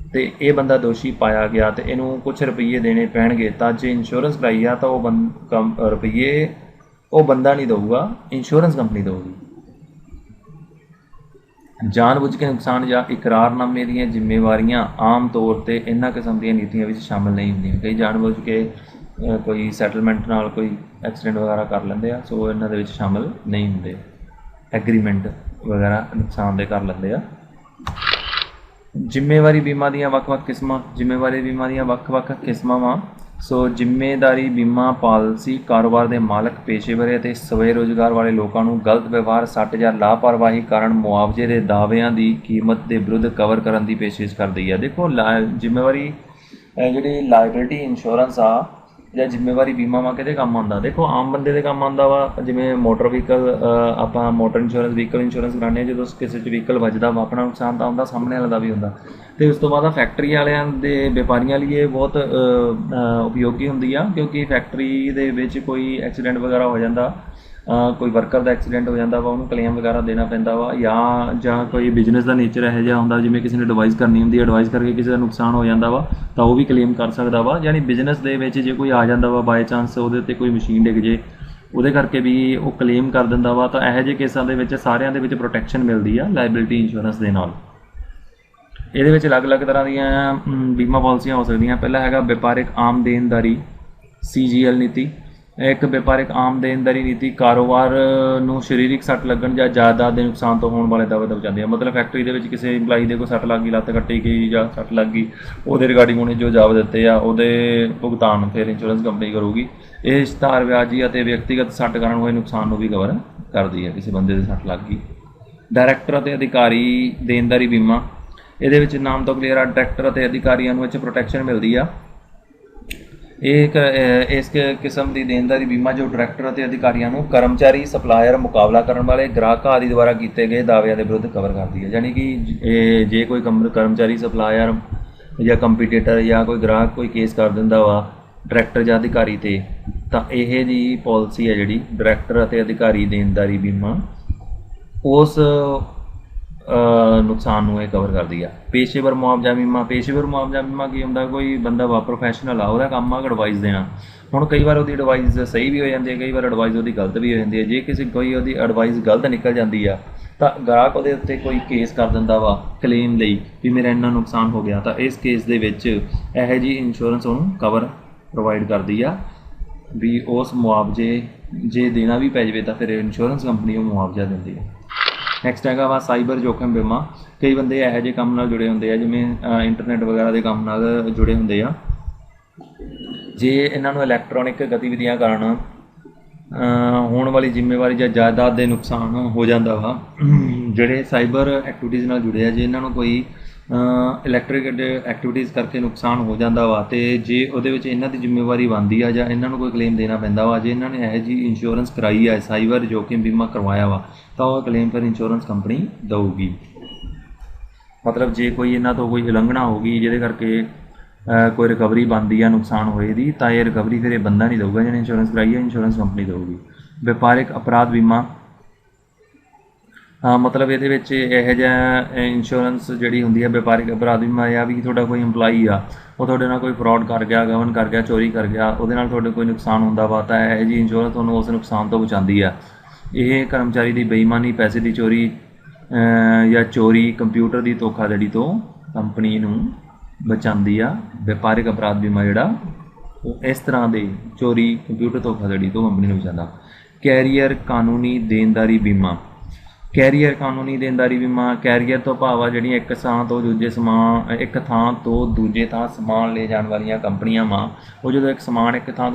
[SPEAKER 1] ਅਤੇ ਇਹ ਬੰਦਾ ਦੋਸ਼ੀ ਪਾਇਆ ਗਿਆ ਅਤੇ ਇਹਨੂੰ ਕੁਛ ਰੁਪਈਏ ਦੇਣੇ ਪੈਣਗੇ, ਤਾਂ ਜੇ ਇੰਸ਼ੋਰੈਂਸ ਕਰਾਈ ਆ ਤਾਂ ਉਹ ਰੁਪਈਏ ਉਹ ਬੰਦਾ ਨਹੀਂ ਦੇਊਗਾ, ਇੰਸ਼ੋਰੈਂਸ ਕੰਪਨੀ ਦੇਊਗੀ। ਜਾਣਬੁੱਝ ਕੇ ਨੁਕਸਾਨ ਜਾਂ ਇਕਰਾਰਨਾਮੇ ਦੀਆਂ ਜ਼ਿੰਮੇਵਾਰੀਆਂ ਆਮ ਤੌਰ 'ਤੇ ਇਹਨਾਂ ਕਿਸਮ ਦੀਆਂ ਨੀਤੀਆਂ ਵਿੱਚ ਸ਼ਾਮਲ ਨਹੀਂ ਹੁੰਦੀਆਂ। ਕਈ ਜਾਣਬੁੱਝ ਕੇ ਕੋਈ ਸੈਟਲਮੈਂਟ ਨਾਲ ਕੋਈ ਐਕਸੀਡੈਂਟ ਵਗੈਰਾ ਕਰ ਲੈਂਦੇ ਆ, ਸੋ ਇਹਨਾਂ ਦੇ ਵਿੱਚ ਸ਼ਾਮਲ ਨਹੀਂ ਹੁੰਦੇ। ਐਗਰੀਮੈਂਟ ਵਗੈਰਾ ਨੁਕਸਾਨ ਦੇ ਕਰ ਲੈਂਦੇ ਆ। ਜ਼ਿੰਮੇਵਾਰੀ ਬੀਮਾ ਦੀਆਂ ਵੱਖ-ਵੱਖ ਕਿਸਮਾਂ। ਜ਼ਿੰਮੇਵਾਰੀ ਬੀਮਾ ਦੀਆਂ ਵੱਖ-ਵੱਖ ਕਿਸਮਾਂ ਵਾ। ਸੋ ਜ਼ਿੰਮੇਦਾਰੀ ਬੀਮਾ ਪਾਲਿਸੀ ਕਾਰੋਬਾਰ ਦੇ ਮਾਲਕ, ਪੇਸ਼ੇਵਰ ਅਤੇ ਸਵੈ ਰੁਜ਼ਗਾਰ ਵਾਲੇ ਲੋਕਾਂ ਨੂੰ ਗਲਤ ਵਿਵਹਾਰ, ਸੱਟ ਜਾਂ ਲਾਪਰਵਾਹੀ ਕਾਰਨ ਮੁਆਵਜ਼ੇ ਦੇ ਦਾਅਵਿਆਂ ਦੀ ਕੀਮਤ ਦੇ ਵਿਰੁੱਧ ਕਵਰ ਕਰਨ ਦੀ ਪੇਸ਼ਕਸ਼ ਕਰਦੀ ਹੈ। ਦੇਖੋ ਜ਼ਿੰਮੇਵਾਰੀ ਜਿਹੜੀ ਲਾਇਬਿਲਿਟੀ ਇੰਸ਼ੋਰੈਂਸ ਆ ਜਾਂ ਜ਼ਿੰਮੇਵਾਰੀ ਬੀਮਾ ਵਾ ਕਿਹਦੇ ਕੰਮ ਆਉਂਦਾ? ਦੇਖੋ ਆਮ ਬੰਦੇ ਦੇ ਕੰਮ ਆਉਂਦਾ ਵਾ। ਜਿਵੇਂ ਮੋਟਰ ਵਹੀਕਲ ਆਪਾਂ ਮੋਟਰ ਇੰਸ਼ੋਰੈਂਸ, ਵਹੀਕਲ ਇੰਸ਼ੋਰੈਂਸ ਕਰਾਉਂਦੇ ਹਾਂ, ਜਦੋਂ ਕਿਸੇ 'ਚ ਵਹੀਕਲ ਵੱਜਦਾ ਵਾ ਆਪਣਾ ਨੁਕਸਾਨ ਤਾਂ ਹੁੰਦਾ, ਸਾਹਮਣੇ ਵਾਲੇ ਦਾ ਵੀ ਹੁੰਦਾ। ਅਤੇ ਉਸ ਤੋਂ ਬਾਅਦ ਫੈਕਟਰੀ ਵਾਲਿਆਂ ਦੇ ਵਪਾਰੀਆਂ ਲਈ ਇਹ ਬਹੁਤ ਉਪਯੋਗੀ ਹੁੰਦੀ ਆ, ਕਿਉਂਕਿ ਫੈਕਟਰੀ ਦੇ ਵਿੱਚ ਕੋਈ ਐਕਸੀਡੈਂਟ ਵਗੈਰਾ ਹੋ ਜਾਂਦਾ, ਕੋਈ ਵਰਕਰ ਦਾ ਐਕਸੀਡੈਂਟ ਹੋ ਜਾਂਦਾ ਵਾ, ਉਹਨੂੰ ਕਲੇਮ ਵਗੈਰਾ ਦੇਣਾ ਪੈਂਦਾ ਵਾ, ਜਾਂ ਕੋਈ ਬਿਜ਼ਨਸ ਦਾ ਨੇਚਰ ਇਹੋ ਜਿਹਾ ਹੁੰਦਾ, ਜਿਵੇਂ ਕਿਸੇ ਨੇ ਐਡਵਾਈਸ ਕਰਨੀ ਹੁੰਦੀ ਹੈ, ਐਡਵਾਈਸ ਕਰਕੇ ਕਿਸੇ ਦਾ ਨੁਕਸਾਨ ਹੋ ਜਾਂਦਾ ਵਾ ਤਾਂ ਉਹ ਵੀ ਕਲੇਮ ਕਰ ਸਕਦਾ ਵਾ। ਯਾਨੀ ਬਿਜ਼ਨਸ ਦੇ ਵਿੱਚ ਜੇ ਕੋਈ ਆ ਜਾਂਦਾ ਵਾ ਬਾਏ ਚਾਂਸ, ਉਹਦੇ 'ਤੇ ਕੋਈ ਮਸ਼ੀਨ ਡਿੱਗ ਜੇ, ਉਹਦੇ ਕਰਕੇ ਵੀ ਉਹ ਕਲੇਮ ਕਰ ਦਿੰਦਾ ਵਾ। ਤਾਂ ਇਹੋ ਜਿਹੇ ਕੇਸਾਂ ਦੇ ਵਿੱਚ ਸਾਰਿਆਂ ਦੇ ਵਿੱਚ ਪ੍ਰੋਟੈਕਸ਼ਨ ਮਿਲਦੀ ਆ ਲਾਇਬਿਲਿਟੀ ਇੰਸ਼ੋਰੈਂਸ ਦੇ ਨਾਲ। ਇਹਦੇ ਵਿੱਚ ਅਲੱਗ-ਅਲੱਗ ਤਰ੍ਹਾਂ ਦੀਆਂ ਬੀਮਾ ਪਾਲਿਸੀਆਂ ਹੋ ਸਕਦੀਆਂ। ਪਹਿਲਾ ਹੈਗਾ ਵਪਾਰਿਕ ਆਮ ਦੇਣਦਾਰੀ CGL ਨੀਤੀ। ਇੱਕ ਵਪਾਰਿਕ ਆਮ ਦੇਣਦਾਰੀ ਨੀਤੀ ਕਾਰੋਬਾਰ ਨੂੰ ਸਰੀਰਕ ਸੱਟ ਲੱਗਣ ਜਾਂ ਜਾਇਦਾਦ ਦੇ ਨੁਕਸਾਨ ਤੋਂ ਹੋਣ ਵਾਲੇ ਦਾਅਵੇ ਦਰਸਾਉਂਦੀ ਹੈ। ਮਤਲਬ ਫੈਕਟਰੀ ਦੇ ਵਿੱਚ ਕਿਸੇ ਇੰਪਲਾਈ ਦੇ ਕੋਈ ਸੱਟ ਲੱਗ ਗਈ, ਲੱਤ ਕੱਟੀ ਗਈ ਜਾਂ ਸੱਟ ਲੱਗ ਗਈ, ਉਹਦੇ ਰਿਗਾਰਡਿੰਗ ਉਹਨੇ ਜੋ ਦਾਅਵੇ ਦਿੱਤੇ ਆ ਉਹਦੇ ਭੁਗਤਾਨ ਫਿਰ ਇੰਸ਼ੋਰੈਂਸ ਕੰਪਨੀ ਕਰੂਗੀ। ਇਹ ਇਸ਼ਤਿਹਾਰ ਵਿਆਜੀ ਅਤੇ ਵਿਅਕਤੀਗਤ ਸੱਟ ਕਾਰਨ ਹੋਏ ਨੁਕਸਾਨ ਨੂੰ ਵੀ ਕਵਰ ਕਰਦੀ ਹੈ, ਕਿਸੇ ਬੰਦੇ ਦੇ ਸੱਟ ਲੱਗ ਗਈ। ਡਾਇਰੈਕਟਰ ਅਤੇ ਅਧਿਕਾਰੀ ਦੇਣਦਾਰੀ ਬੀਮਾ। ਇਹਦੇ ਵਿੱਚ ਨਾਮ ਤੋਂ ਕਲੀਅਰ ਆ, ਡਾਇਰੈਕਟਰ ਅਤੇ ਅਧਿਕਾਰੀਆਂ ਨੂੰ ਵਿੱਚ ਪ੍ਰੋਟੈਕਸ਼ਨ ਮਿਲਦੀ ਆ। ਇਸ ਕਿਸਮ ਦੀ ਦੇਣਦਾਰੀ ਬੀਮਾ ਜੋ ਡਾਇਰੈਕਟਰ ਅਤੇ ਅਧਿਕਾਰੀਆਂ ਨੂੰ ਕਰਮਚਾਰੀ, ਸਪਲਾਇਰ, ਮੁਕਾਬਲਾ ਕਰਨ ਵਾਲੇ ਗ੍ਰਾਹਕ ਆਦਿ ਦੁਆਰਾ ਕੀਤੇ ਗਏ ਦਾਅਵਿਆਂ ਦੇ ਵਿਰੁੱਧ ਕਵਰ ਕਰਦੀ ਹੈ। ਯਾਨੀ ਕਿ ਜੇ ਕੋਈ ਕਰਮਚਾਰੀ, ਸਪਲਾਇਰ ਜਾਂ ਕੰਪੀਟੀਟਰ ਜਾਂ ਕੋਈ ਗ੍ਰਾਹਕ ਕੋਈ ਕੇਸ ਕਰ ਦਿੰਦਾ ਵਾ ਡਾਇਰੈਕਟਰ ਜਾਂ ਅਧਿਕਾਰੀ 'ਤੇ, ਤਾਂ ਇਹ ਜੀ ਪਾਲਿਸੀ ਹੈ ਜਿਹੜੀ ਡਾਇਰੈਕਟਰ ਅਤੇ ਅਧਿਕਾਰੀ ਦੇਣਦਾਰੀ ਬੀਮਾ, ਉਸ ਨੁਕਸਾਨ ਨੂੰ ਇਹ ਕਵਰ ਕਰਦੀ ਆ। ਪੇਸ਼ੇਵਰ ਮੁਆਵਜ਼ਾ ਬੀਮਾ। ਪੇਸ਼ੇਵਰ ਮੁਆਵਜ਼ਾ ਬੀਮਾ ਕੀ ਹੁੰਦਾ? ਕੋਈ ਬੰਦਾ ਵਾ ਪ੍ਰੋਫੈਸ਼ਨਲ ਆ, ਉਹਦਾ ਕੰਮ ਆ ਐਡਵਾਈਸ ਦੇਣਾ। ਹੁਣ ਕਈ ਵਾਰ ਉਹਦੀ ਐਡਵਾਈਸ ਸਹੀ ਵੀ ਹੋ ਜਾਂਦੀ ਹੈ, ਕਈ ਵਾਰ ਐਡਵਾਈਸ ਉਹਦੀ ਗਲਤ ਵੀ ਹੋ ਜਾਂਦੀ ਹੈ। ਜੇ ਕੋਈ ਉਹਦੀ ਐਡਵਾਈਸ ਗਲਤ ਨਿਕਲ ਜਾਂਦੀ ਆ ਤਾਂ ਗਾਹਕ ਉਹਦੇ ਉੱਤੇ ਕੋਈ ਕੇਸ ਕਰ ਦਿੰਦਾ ਵਾ ਕਲੇਮ ਲਈ ਵੀ ਮੇਰਾ ਇੰਨਾ ਨੁਕਸਾਨ ਹੋ ਗਿਆ, ਤਾਂ ਇਸ ਕੇਸ ਦੇ ਵਿੱਚ ਇਹੋ ਜਿਹੀ ਇੰਸ਼ੋਰੈਂਸ ਉਹਨੂੰ ਕਵਰ ਪ੍ਰੋਵਾਈਡ ਕਰਦੀ ਆ ਵੀ ਉਸ ਮੁਆਵਜ਼ੇ ਜੇ ਦੇਣਾ ਵੀ ਪੈ ਜਾਵੇ ਤਾਂ ਫਿਰ ਇੰਸ਼ੋਰੈਂਸ ਕੰਪਨੀ ਉਹ ਮੁਆਵਜ਼ਾ ਦਿੰਦੀ ਹੈ। ਨੈਕਸਟ ਹੈਗਾ ਵਾ ਸਾਈਬਰ ਜੋਖਮ ਬੀਮਾ। ਕਈ ਬੰਦੇ ਇਹੋ ਜਿਹੇ ਕੰਮ ਨਾਲ ਜੁੜੇ ਹੁੰਦੇ ਆ, ਜਿਵੇਂ ਇੰਟਰਨੈਟ ਵਗੈਰਾ ਦੇ ਕੰਮ ਨਾਲ ਜੁੜੇ ਹੁੰਦੇ ਆ। ਜੇ ਇਹਨਾਂ ਨੂੰ ਇਲੈਕਟ੍ਰੋਨਿਕ ਗਤੀਵਿਧੀਆਂ ਕਾਰਨ ਹੋਣ ਵਾਲੀ ਜ਼ਿੰਮੇਵਾਰੀ ਜਾਂ ਜਾਇਦਾਦ ਦੇ ਨੁਕਸਾਨ ਹੋ ਜਾਂਦਾ ਵਾ, ਜਿਹੜੇ ਸਾਈਬਰ ਐਕਟੀਵਿਟੀਜ਼ ਨਾਲ ਜੁੜੇ ਆ, ਜੇ ਇਹਨਾਂ ਨੂੰ ਕੋਈ ਇਲੈਕਟ੍ਰਿਕ ਐਕਟੀਵਿਟੀਜ਼ ਕਰਕੇ ਨੁਕਸਾਨ ਹੋ ਜਾਂਦਾ ਵਾ ਅਤੇ ਜੇ ਉਹਦੇ ਵਿੱਚ ਇਹਨਾਂ ਦੀ ਜ਼ਿੰਮੇਵਾਰੀ ਬਣਦੀ ਆ ਜਾਂ ਇਹਨਾਂ ਨੂੰ ਕੋਈ ਕਲੇਮ ਦੇਣਾ ਪੈਂਦਾ ਵਾ, ਜੇ ਇਹਨਾਂ ਨੇ ਇਹੋ ਜਿਹੀ ਇੰਸ਼ੋਰੈਂਸ ਕਰਾਈ ਹੈ, ਸਾਈਬਰ ਜੋਖਮ ਬੀਮਾ ਕਰਵਾਇਆ ਵਾ, ਤਾਂ ਉਹ ਕਲੇਮ ਫਿਰ ਇੰਸ਼ੋਰੈਂਸ ਕੰਪਨੀ ਦੇਊਗੀ। ਮਤਲਬ ਜੇ ਕੋਈ ਇਹਨਾਂ ਤੋਂ ਕੋਈ ਉਲੰਘਣਾ ਹੋ ਗਈ ਜਿਹਦੇ ਕਰਕੇ ਕੋਈ ਰਿਕਵਰੀ ਬਣਦੀ ਆ ਨੁਕਸਾਨ ਹੋਏ ਦੀ, ਤਾਂ ਇਹ ਰਿਕਵਰੀ ਫਿਰ ਇਹ ਬੰਦਾ ਨਹੀਂ ਦੇਊਗਾ ਜਿਹਨੇ ਇੰਸ਼ੋਰੈਂਸ ਕਰਾਈ ਹੈ, ਇੰਸ਼ੋਰੈਂਸ ਕੰਪਨੀ ਦੇਊਗੀ। ਵਪਾਰਿਕ ਅਪਰਾਧ ਬੀਮਾ। ਮਤਲਬ ਇਹਦੇ ਵਿੱਚ ਇਹੋ ਜਿਹਾ ਇੰਸ਼ੋਰੈਂਸ ਜਿਹੜੀ ਹੁੰਦੀ ਹੈ ਵਪਾਰਿਕ ਅਪਰਾਧ ਬੀਮਾ, ਆ ਵੀ ਤੁਹਾਡਾ ਕੋਈ ਇੰਪਲਾਈ ਆ, ਉਹ ਤੁਹਾਡੇ ਨਾਲ ਕੋਈ ਫਰੋਡ ਕਰ ਗਿਆ, ਗਬਨ ਕਰ ਗਿਆ, ਚੋਰੀ ਕਰ ਗਿਆ, ਉਹਦੇ ਨਾਲ ਤੁਹਾਡੇ ਕੋਈ ਨੁਕਸਾਨ ਹੁੰਦਾ ਵਾ, ਤਾਂ ਇਹੋ ਜਿਹੀ ਇੰਸ਼ੋਰੈਂਸ ਤੁਹਾਨੂੰ ਉਸ ਨੁਕਸਾਨ ਤੋਂ ਬਚਾਉਂਦੀ ਆ। ਇਹ ਕਰਮਚਾਰੀ ਦੀ ਬੇਈਮਾਨੀ, ਪੈਸੇ ਦੀ ਚੋਰੀ ਜਾਂ ਚੋਰੀ, ਕੰਪਿਊਟਰ ਦੀ ਧੋਖਾਧੜੀ ਤੋਂ ਕੰਪਨੀ ਨੂੰ ਬਚਾਉਂਦੀ ਆ। ਵਪਾਰਿਕ ਅਪਰਾਧ ਬੀਮਾ ਜਿਹੜਾ ਉਹ ਇਸ ਤਰ੍ਹਾਂ ਦੇ ਚੋਰੀ, ਕੰਪਿਊਟਰ ਧੋਖਾਧੜੀ ਤੋਂ ਕੰਪਨੀ ਨੂੰ ਬਚਾਉਂਦਾ। ਕੈਰੀਅਰ ਕਾਨੂੰਨੀ ਦੇਣਦਾਰੀ ਬੀਮਾ। ਕੈਰੀਅਰ ਕਾਨੂੰਨੀ ਦੇਣਦਾਰੀ ਬੀਮਾ, ਕੈਰੀਅਰ ਤੋਂ ਭਾਵ ਆ ਜਿਹੜੀਆਂ ਇੱਕ ਥਾਂ ਤੋਂ ਦੂਜੇ ਥਾਂ ਸਮਾਨ ਲੈ ਜਾਣ ਵਾਲੀਆਂ ਕੰਪਨੀਆਂ ਵਾ, ਉਹ ਜਦੋਂ ਇੱਕ ਸਮਾਨ ਇੱਕ ਥਾਂ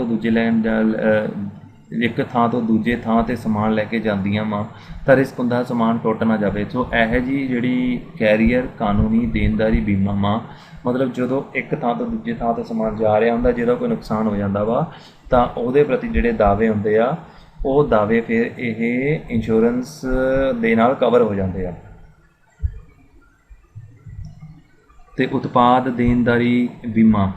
[SPEAKER 1] ਤੋਂ ਦੂਜੇ ਥਾਂ 'ਤੇ ਸਮਾਨ ਲੈ ਕੇ ਜਾਂਦੀਆਂ ਵਾ ਤਾਂ ਰਿਸਕ ਹੁੰਦਾ ਸਮਾਨ ਟੁੱਟ ਨਾ ਜਾਵੇ। ਸੋ ਇਹੋ ਜਿਹੀ ਜਿਹੜੀ ਕੈਰੀਅਰ ਕਾਨੂੰਨੀ ਦੇਣਦਾਰੀ ਬੀਮਾ ਵਾ, ਮਤਲਬ ਜਦੋਂ ਇੱਕ ਥਾਂ ਤੋਂ ਦੂਜੇ ਥਾਂ 'ਤੇ ਸਮਾਨ ਜਾ ਰਿਹਾ ਹੁੰਦਾ, ਜਿਹਦਾ ਕੋਈ ਨੁਕਸਾਨ ਹੋ ਜਾਂਦਾ ਵਾ ਤਾਂ ਉਹਦੇ ਪ੍ਰਤੀ ਜਿਹੜੇ ਦਾਅਵੇ ਹੁੰਦੇ ਆ, ਉਹ ਦਾਅਵੇ ਫਿਰ ਇਹ ਇੰਸ਼ੋਰੈਂਸ ਦੇ ਨਾਲ ਕਵਰ ਹੋ ਜਾਂਦੇ ਆ। ਅਤੇ ਉਤਪਾਦ ਦੇਣਦਾਰੀ ਬੀਮਾ,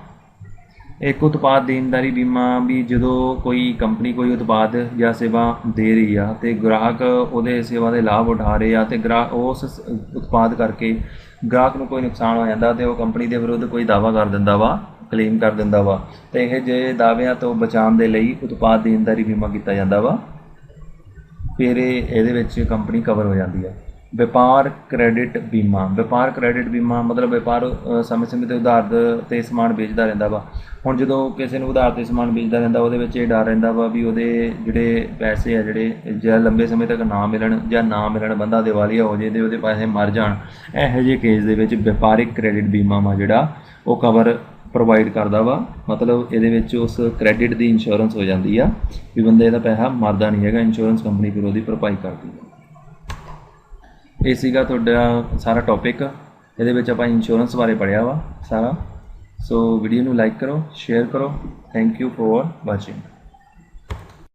[SPEAKER 1] ਇੱਕ ਉਤਪਾਦ ਦੇਣਦਾਰੀ ਬੀਮਾ ਵੀ ਜਦੋਂ ਕੋਈ ਕੰਪਨੀ ਕੋਈ ਉਤਪਾਦ ਜਾਂ ਸੇਵਾ ਦੇ ਰਹੀ ਆ ਅਤੇ ਗ੍ਰਾਹਕ ਉਹਦੇ ਸੇਵਾ ਦੇ ਲਾਭ ਉਠਾ ਰਹੇ ਆ ਅਤੇ ਗ੍ਰਾਹਕ ਉਸ ਉਤਪਾਦ ਕਰਕੇ ਗ੍ਰਾਹਕ ਨੂੰ ਕੋਈ ਨੁਕਸਾਨ ਹੋ ਜਾਂਦਾ ਅਤੇ ਉਹ ਕੰਪਨੀ ਦੇ ਵਿਰੁੱਧ ਕੋਈ ਦਾਅਵਾ ਕਰ ਦਿੰਦਾ ਵਾ, ਕਲੇਮ ਕਰ ਦਿੰਦਾ ਵਾ, ਅਤੇ ਇਹ ਜਿਹੇ ਦਾਅਵਿਆਂ ਤੋਂ ਬਚਾਉਣ ਦੇ ਲਈ ਉਤਪਾਦ ਦੇਣਦਾਰੀ ਬੀਮਾ ਕੀਤਾ ਜਾਂਦਾ ਵਾ। ਫਿਰ ਇਹਦੇ ਵਿੱਚ ਕੰਪਨੀ ਕਵਰ ਹੋ ਜਾਂਦੀ ਹੈ। ਵਪਾਰ ਕ੍ਰੈਡਿਟ ਬੀਮਾ, ਵਪਾਰ ਕ੍ਰੈਡਿਟ ਬੀਮਾ ਮਤਲਬ ਵਪਾਰ ਸਮੇਂ ਸਮੇਂ 'ਤੇ ਉਧਾਰ 'ਤੇ ਸਮਾਨ ਵੇਚਦਾ ਰਹਿੰਦਾ ਵਾ। ਹੁਣ ਜਦੋਂ ਕਿਸੇ ਨੂੰ ਉਧਾਰ 'ਤੇ ਸਮਾਨ ਵੇਚਦਾ ਰਹਿੰਦਾ, ਉਹਦੇ ਵਿੱਚ ਇਹ ਡਰ ਰਹਿੰਦਾ ਵਾ ਵੀ ਉਹਦੇ ਜਿਹੜੇ ਪੈਸੇ ਆ ਜਿਹੜੇ ਜਾਂ ਲੰਬੇ ਸਮੇਂ ਤੱਕ ਨਾ ਮਿਲਣ ਬੰਦਾ ਦਿਵਾਲੀਆ ਹੋ ਜੇ ਅਤੇ ਉਹਦੇ ਪੈਸੇ ਮਰ ਜਾਣ। ਇਹੋ ਜਿਹੇ ਕੇਸ ਦੇ ਵਿੱਚ ਵਪਾਰਿਕ ਕ੍ਰੈਡਿਟ ਬੀਮਾ ਵਾ ਜਿਹੜਾ ਉਹ ਕਵਰ ਪ੍ਰੋਵਾਈਡ ਕਰਦਾ ਵਾ। ਮਤਲਬ ਇਹਦੇ ਵਿੱਚ ਉਸ ਕ੍ਰੈਡਿਟ ਦੀ ਇੰਸ਼ੋਰੈਂਸ ਹੋ ਜਾਂਦੀ ਆ ਵੀ ਬੰਦੇ ਦਾ ਪੈਸਾ ਮਰਦਾ ਨਹੀਂ ਹੈਗਾ, ਇੰਸ਼ੋਰੈਂਸ ਕੰਪਨੀ ਫਿਰ ਉਹਦੀ ਭਰਪਾਈ ਕਰਦੀ ਹੈ। ਇਹ ਸੀਗਾ ਤੁਹਾਡਾ ਸਾਰਾ ਟੌਪਿਕ, ਇਹਦੇ ਵਿੱਚ ਆਪਾਂ ਇੰਸ਼ੋਰੈਂਸ ਬਾਰੇ ਪੜ੍ਹਿਆ ਵਾ ਸਾਰਾ। ਸੋ ਵੀਡੀਓ ਨੂੰ ਲਾਈਕ ਕਰੋ, ਸ਼ੇਅਰ ਕਰੋ। Thank you for watching.